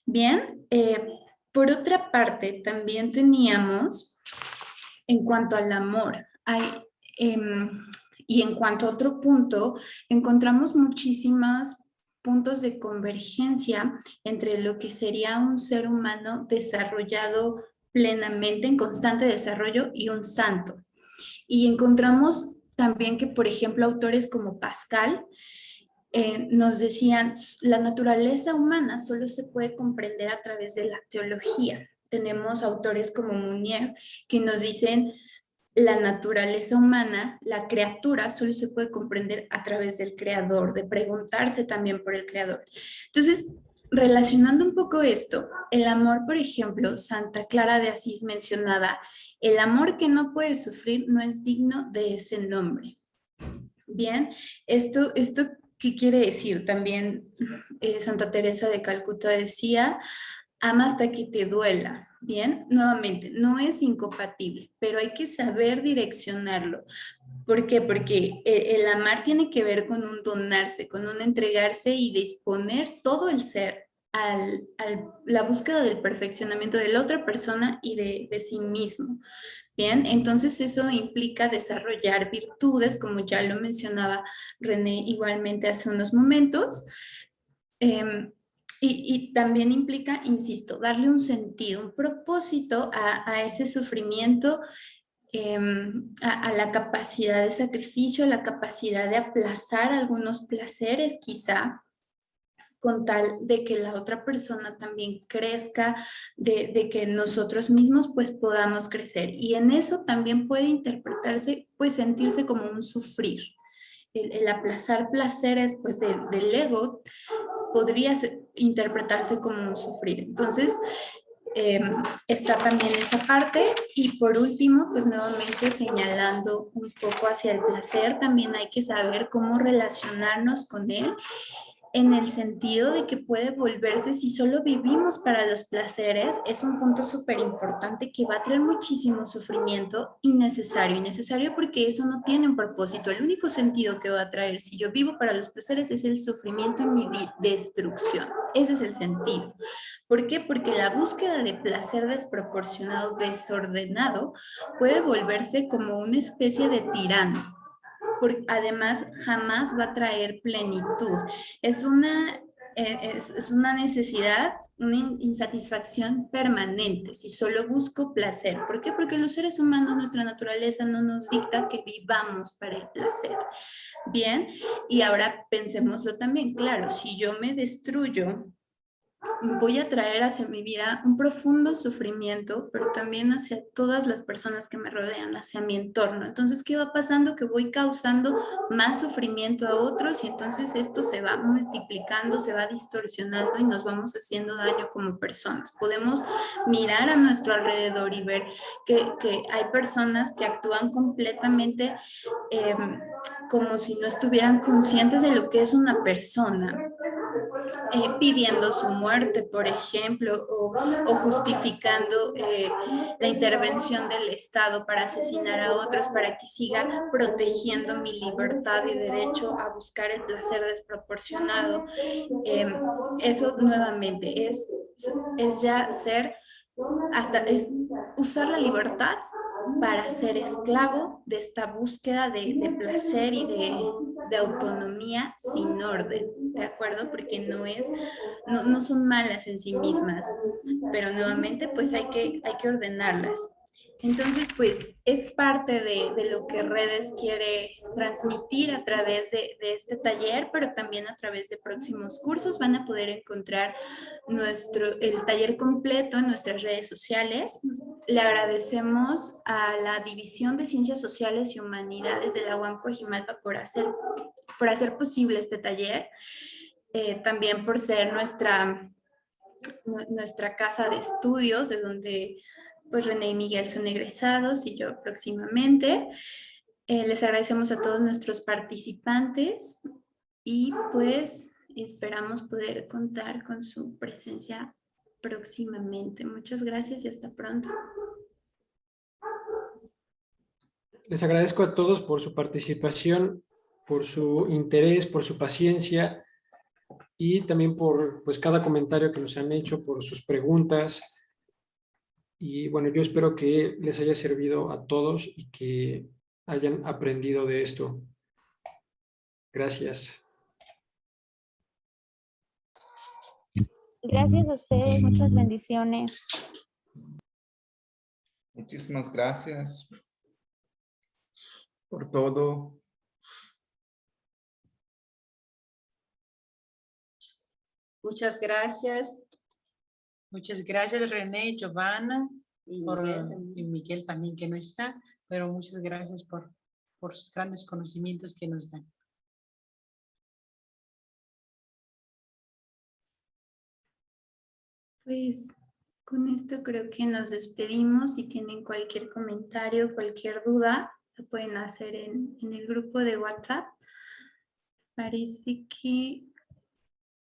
Bien, por otra parte, también teníamos, en cuanto al amor, y en cuanto a otro punto, encontramos muchísimos puntos de convergencia entre lo que sería un ser humano desarrollado plenamente, en constante desarrollo, y un santo. Y encontramos también que, por ejemplo, autores como Pascal nos decían, la naturaleza humana solo se puede comprender a través de la teología. Tenemos autores como Mounier que nos dicen, la naturaleza humana, la criatura, solo se puede comprender a través del creador, de preguntarse también por el creador. Entonces, relacionando un poco esto, el amor, por ejemplo, Santa Clara de Asís mencionaba, el amor que no puede sufrir no es digno de ese nombre. Bien, esto ¿qué quiere decir? También Santa Teresa de Calcuta decía, ama hasta que te duela. Bien, nuevamente, no es incompatible, pero hay que saber direccionarlo. ¿Por qué? Porque el amar tiene que ver con un donarse, con un entregarse y disponer todo el ser a la búsqueda del perfeccionamiento de la otra persona y de sí mismo. Bien, entonces eso implica desarrollar virtudes, como ya lo mencionaba René igualmente hace unos momentos, y también implica, insisto, darle un sentido, un propósito a ese sufrimiento a la capacidad de sacrificio, a la capacidad de aplazar algunos placeres quizá, con tal de que la otra persona también crezca, de que nosotros mismos pues podamos crecer. Y en eso también puede interpretarse, pues sentirse como un sufrir. El aplazar placeres pues del ego podría interpretarse como un sufrir. Entonces, está también esa parte. Y por último, pues nuevamente señalando un poco hacia el placer, también hay que saber cómo relacionarnos con él, en el sentido de que puede volverse, si solo vivimos para los placeres, es un punto súper importante que va a traer muchísimo sufrimiento innecesario porque eso no tiene un propósito. El único sentido que va a traer si yo vivo para los placeres es el sufrimiento y mi destrucción. Ese es el sentido. ¿Por qué? Porque la búsqueda de placer desproporcionado, desordenado, puede volverse como una especie de tirano. Porque además jamás va a traer plenitud. Es una necesidad, una insatisfacción permanente si solo busco placer. ¿Por qué? Porque los seres humanos, nuestra naturaleza no nos dicta que vivamos para el placer. Bien, y ahora pensémoslo también, claro, si yo me destruyo, voy a traer hacia mi vida un profundo sufrimiento, pero también hacia todas las personas que me rodean, hacia mi entorno. Entonces, ¿qué va pasando? Que voy causando más sufrimiento a otros y entonces esto se va multiplicando, se va distorsionando y nos vamos haciendo daño como personas. Podemos mirar a nuestro alrededor y ver que hay personas que actúan completamente como si no estuvieran conscientes de lo que es una persona. Pidiendo su muerte, por ejemplo, o justificando la intervención del Estado para asesinar a otros, para que siga protegiendo mi libertad y derecho a buscar el placer desproporcionado. Eso nuevamente es ya ser, hasta es usar la libertad para ser esclavo de esta búsqueda de placer y de autonomía sin orden, ¿de acuerdo? Porque no son malas en sí mismas, pero nuevamente pues hay que ordenarlas. Entonces, pues es parte de lo que Redes quiere transmitir a través de este taller, pero también a través de próximos cursos. Van a poder encontrar el taller completo en nuestras redes sociales. Le agradecemos a la División de Ciencias Sociales y Humanidades de la UAM Coajimalpa por hacer posible este taller. También por ser nuestra casa de estudios, de donde pues René y Miguel son egresados y yo próximamente. Les agradecemos a todos nuestros participantes y pues esperamos poder contar con su presencia próximamente. Muchas gracias y hasta pronto. Les agradezco a todos por su participación, por su interés, por su paciencia y también por pues, cada comentario que nos han hecho, por sus preguntas. Y bueno, yo espero que les haya servido a todos y que hayan aprendido de esto. Gracias. Gracias a ustedes, muchas bendiciones. Muchísimas gracias por todo. Muchas gracias. Muchas gracias, René, Giovanna, y Miguel también que no está, pero muchas gracias por sus grandes conocimientos que nos dan. Pues con esto creo que nos despedimos. Si tienen cualquier comentario, cualquier duda, lo pueden hacer en el grupo de WhatsApp. Parece que